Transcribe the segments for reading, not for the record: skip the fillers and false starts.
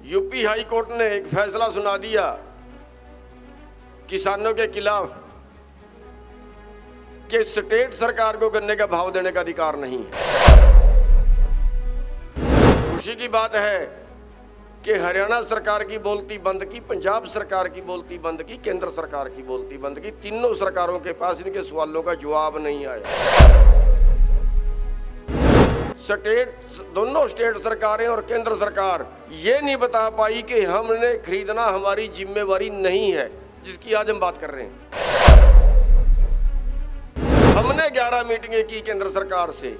UP high court ने एक फैसला सुना दिया किसानों के खिलाफ कि स्टेट सरकार को गन्ने का भाव देने का अधिकार नहीं है। खुशी की बात है कि हरियाणा सरकार की बोलती बंद की, पंजाब सरकार की बोलती बंद की, केंद्र सरकार की बोलती बंद की। तीनों सरकारों के पास इनके सवालों का जवाब नहीं आया। दोनों स्टेट सरकारें और केंद्र सरकार ये नहीं बता पाई कि हमने खरीदना हमारी जिम्मेवारी नहीं है, जिसकी आज हम बात कर रहे हैं। हमने 11 मीटिंगें की केंद्र सरकार से।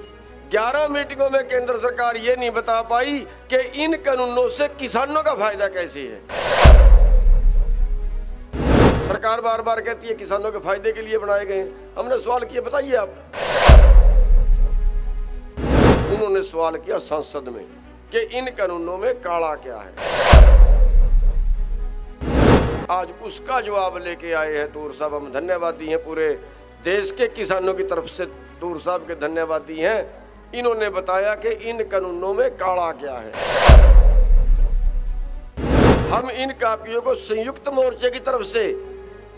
11 मीटिंगों में केंद्र सरकार ये नहीं बता पाई कि इन कानूनों से किसानों का फायदा कैसे है। सरकार बार बार कहती है किसानों के फायदे के लिए बनाए गए। हमने सवाल किया, बताइए आप। उन्होंने सवाल किया संसद में कि इन कानूनों में काला क्या है। आज उसका जवाब लेके आए हैं तूर साहब। हम धन्यवादी हैं, पूरे देश के किसानों की तरफ से तूर साहब के धन्यवादी हैं। इन्होंने बताया कि इन कानूनों में काला क्या है। हम इन कापियों को संयुक्त मोर्चे की तरफ से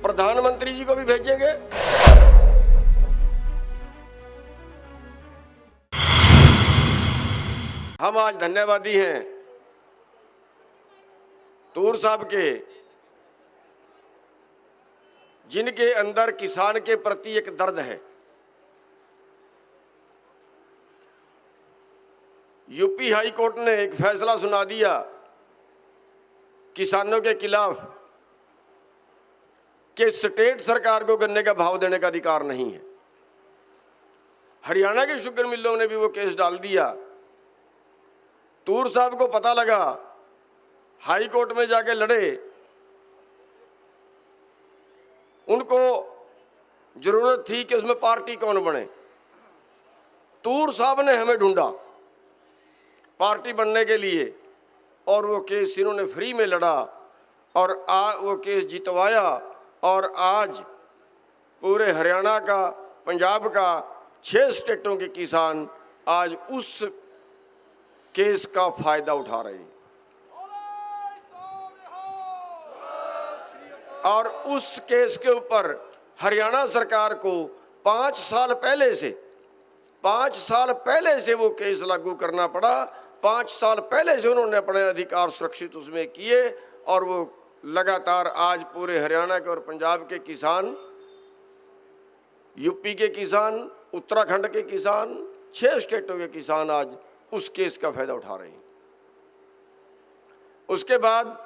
प्रधानमंत्री जी को भी भेजेंगे। हम आज धन्यवादी हैं तूर साहब के, जिनके अंदर किसान के प्रति एक दर्द है। यूपी हाई कोर्ट ने एक फैसला सुना दिया किसानों के खिलाफ कि स्टेट सरकार को गन्ने का भाव देने का अधिकार नहीं है। हरियाणा के शुगर मिलों ने भी वो केस डाल दिया। तूर साहब को पता लगा, हाई कोर्ट में जाके लड़े। उनको जरूरत थी कि उसमें पार्टी कौन बने। तूर साहब ने हमें ढूंढा पार्टी बनने के लिए, और वो केस इन्होंने फ्री में लड़ा और वो केस जितवाया। और आज पूरे हरियाणा का, पंजाब का, 6 स्टेटों के किसान आज उस केस का फायदा उठा रहे हैं। और उस केस के ऊपर हरियाणा सरकार को 5 साल पहले से वो केस लागू करना पड़ा। 5 साल पहले से उन्होंने अपने अधिकार सुरक्षित उसमें किए, और वो लगातार आज पूरे हरियाणा के और पंजाब के किसान, यूपी के किसान, उत्तराखंड के किसान, 6 स्टेटों के किसान आज उस केस का फायदा उठा रहे हैं। उसके बाद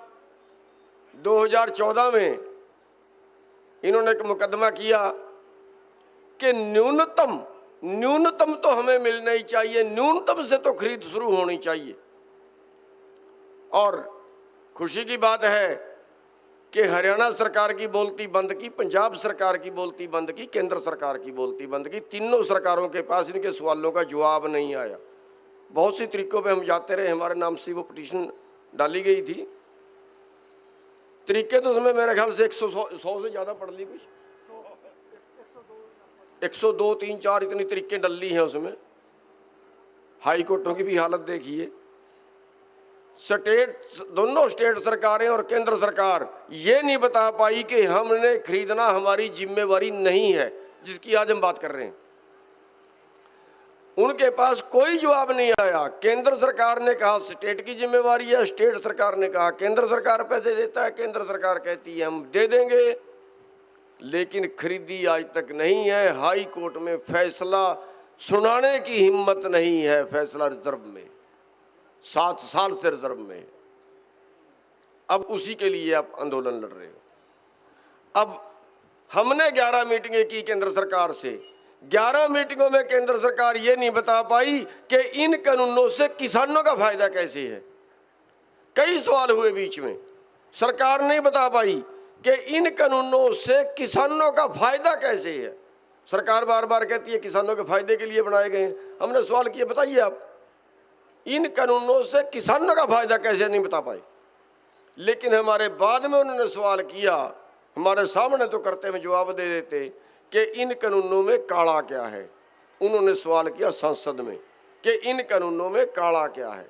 2014 में इन्होंने एक मुकदमा किया कि न्यूनतम तो हमें मिलना ही चाहिए, न्यूनतम से तो खरीद शुरू होनी चाहिए। और खुशी की बात है कि हरियाणा सरकार की बोलती बंद की, पंजाब सरकार की बोलती बंद की, केंद्र सरकार की बोलती बंद की। तीनों सरकारों के पास इनके सवालों का जवाब नहीं आया। बहुत सी तरीकों पे हम जाते रहे, हमारे नाम से वो पिटीशन डाली गई थी। तरीके तो उसमें मेरे ख्याल से 100 से ज़्यादा पढ़ ली, कुछ 102, 3, 4 इतनी तरीके डल ली हैं उसमें। हाई कोर्टों की भी हालत देखिए। दोनों स्टेट सरकारें और केंद्र सरकार ये नहीं बता पाई कि हमने खरीदना हमारी जिम्मेवारी नहीं है, जिसकी आज हम बात कर रहे हैं। उनके पास कोई जवाब नहीं आया। केंद्र सरकार ने कहा स्टेट की जिम्मेवारी है, स्टेट सरकार ने कहा केंद्र सरकार पैसे देता है, केंद्र सरकार कहती है हम दे देंगे, लेकिन खरीदी आज तक नहीं है। हाई कोर्ट में फैसला सुनाने की हिम्मत नहीं है। फैसला रिजर्व में, 7 साल से रिजर्व में। अब उसी के लिए आप आंदोलन लड़ रहे हो। अब हमने 11 मीटिंगें की केंद्र सरकार से। 11 मीटिंगों में केंद्र सरकार ये नहीं बता पाई कि इन कानूनों से किसानों का फायदा कैसे है। कई सवाल हुए बीच में, सरकार नहीं बता पाई कि इन कानूनों से किसानों का फायदा कैसे है। सरकार बार बार कहती है किसानों के फायदे के लिए बनाए गए। हमने सवाल किया, बताइए आप। इन कानूनों से किसानों का फायदा कैसे, नहीं बता पाए। लेकिन हमारे बाद में उन्होंने सवाल किया, हमारे सामने तो करते हुए जवाब दे देते कि इन कानूनों में काला क्या है। उन्होंने सवाल किया संसद में कि इन कानूनों में काला क्या है।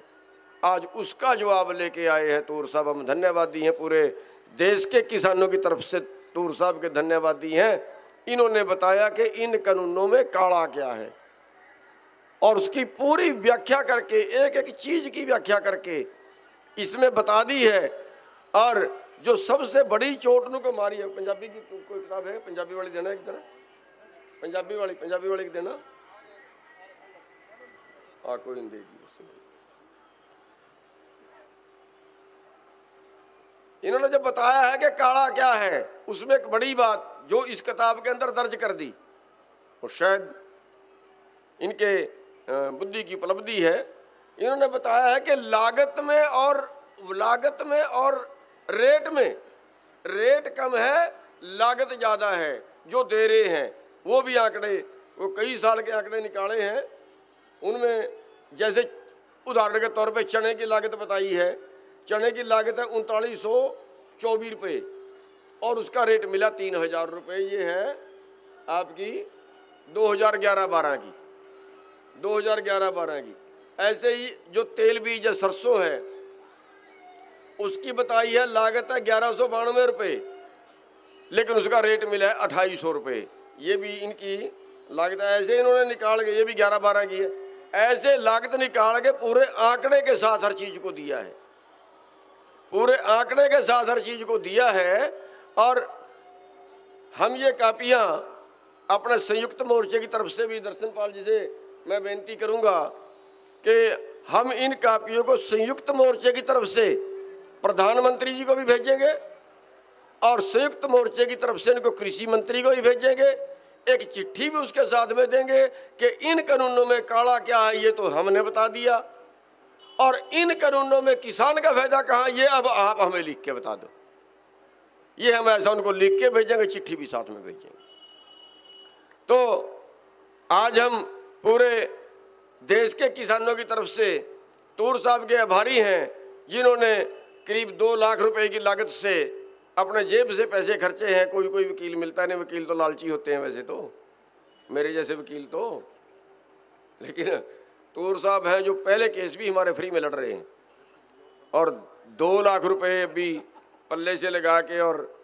आज उसका जवाब लेके आए हैं तूर साहब। हम धन्यवादी हैं, पूरे देश के किसानों की तरफ से तूर साहब के धन्यवादी हैं। इन्होंने बताया कि इन कानूनों में काला क्या है और उसकी पूरी व्याख्या करके, एक एक चीज की व्याख्या करके इसमें बता दी है। और जो सबसे बड़ी चोट को मारी है, पंजाबी की कोई किताब है, पंजाबी वाली देना एक तरह, पंजाबी वाली देना, कोई नहीं देगी। इन्होंने जो बताया है कि काला क्या है, उसमें एक बड़ी बात जो इस किताब के अंदर दर्ज कर दी और शायद इनके बुद्धि की उपलब्धि है। इन्होंने बताया है कि लागत में और रेट कम है, लागत ज़्यादा है। जो दे रहे हैं वो भी आंकड़े, वो कई साल के आंकड़े निकाले हैं। उनमें जैसे उदाहरण के तौर पे चने की लागत बताई है, चने की लागत है 3924 रुपये और उसका रेट मिला 3000 रुपये। ये है आपकी 2011-12 की, 2011-12 की। ऐसे ही जो तेल बीज है, सरसों है, उसकी बताई है लागत है 1192 रुपये, लेकिन उसका रेट मिला है 2800 रुपये। ये भी इनकी लागत है। ऐसे इन्होंने निकाल के, ये भी 11-12 की है, ऐसे लागत निकाल के पूरे आंकड़े के साथ हर चीज को दिया है, पूरे आंकड़े के साथ हर चीज को दिया है। और हम ये कापियां अपने संयुक्त मोर्चे की तरफ से भी दर्शनपाल जी से मैं बेनती करूंगा कि हम इन कापियों को संयुक्त मोर्चे की तरफ से प्रधानमंत्री जी को भी भेजेंगे और संयुक्त मोर्चे की तरफ से इनको कृषि मंत्री को भी भेजेंगे। एक चिट्ठी भी उसके साथ में देंगे कि इन कानूनों में काला क्या है, ये तो हमने बता दिया, और इन कानूनों में किसान का फायदा कहाँ, ये अब आप हमें लिख के बता दो। ये हम ऐसा उनको लिख के भेजेंगे, चिट्ठी भी साथ में भेजेंगे। तो आज हम पूरे देश के किसानों की तरफ से तूर साहब के आभारी हैं, जिन्होंने करीब 2 लाख रुपए की लागत से अपने जेब से पैसे खर्चे हैं। कोई वकील मिलता नहीं, वकील तो लालची होते हैं वैसे तो, मेरे जैसे वकील तो, लेकिन तूर साहब हैं जो पहले केस भी हमारे फ्री में लड़ रहे हैं और 2 लाख रुपए भी पल्ले से लगा के, और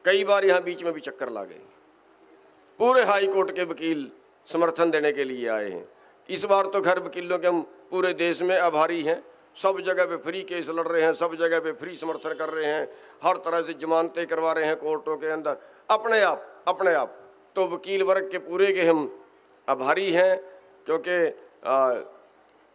कई बार यहाँ बीच में भी चक्कर ला गए। पूरे हाई कोर्ट के वकील समर्थन देने के लिए आए हैं। इस बार तो खैर वकीलों के हम पूरे देश में आभारी हैं। सब जगह पे फ्री केस लड़ रहे हैं, सब जगह पे फ्री समर्थन कर रहे हैं, हर तरह से जमानतें करवा रहे हैं कोर्टों के अंदर अपने आप। तो वकील वर्ग के पूरे के हम आभारी हैं, क्योंकि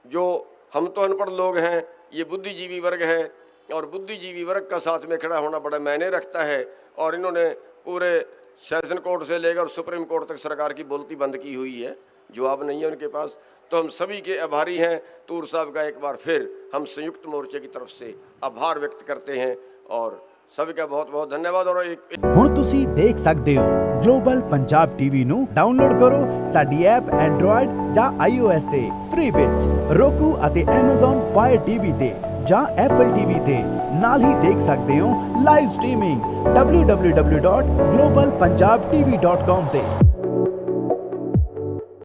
जो हम तो अनपढ़ लोग हैं, ये बुद्धिजीवी वर्ग है और बुद्धिजीवी वर्ग का साथ में खड़ा होना बड़ा मायने रखता है। और इन्होंने पूरे सेशन कोर्ट से लेकर सुप्रीम कोर्ट तक सरकार की बोलती बंद की हुई है, जवाब नहीं है उनके पास। तो हम सभी के आभारी हैं। तूर साहब का एक बार फिर हम संयुक्त मोर्चे की तरफ से आभार व्यक्त करते हैं और सभी का बहुत बहुत धन्यवाद। और ਹੁਣ ਤੁਸੀਂ ਦੇਖ ਸਕਦੇ ਹੋ ਗਲੋਬਲ ਪੰਜਾਬ ਟੀਵੀ ਨੂੰ ਡਾਊਨਲੋਡ ਕਰੋ ਸਾਡੀ ਐਪ ਐਂਡਰੋਇਡ ਜਾਂ iOS ਤੇ ਫ੍ਰੀ ਵਿੱਚ, roku ਅਤੇ Amazon Fire TV ਤੇ ਜਾਂ Apple TV ਤੇ। ਨਾਲ ਹੀ ਦੇਖ ਸਕਦੇ ਹੋ ਲਾਈਵ ਸਟ੍ਰੀਮਿੰਗ www.globalpunjabtv.com ਤੇ।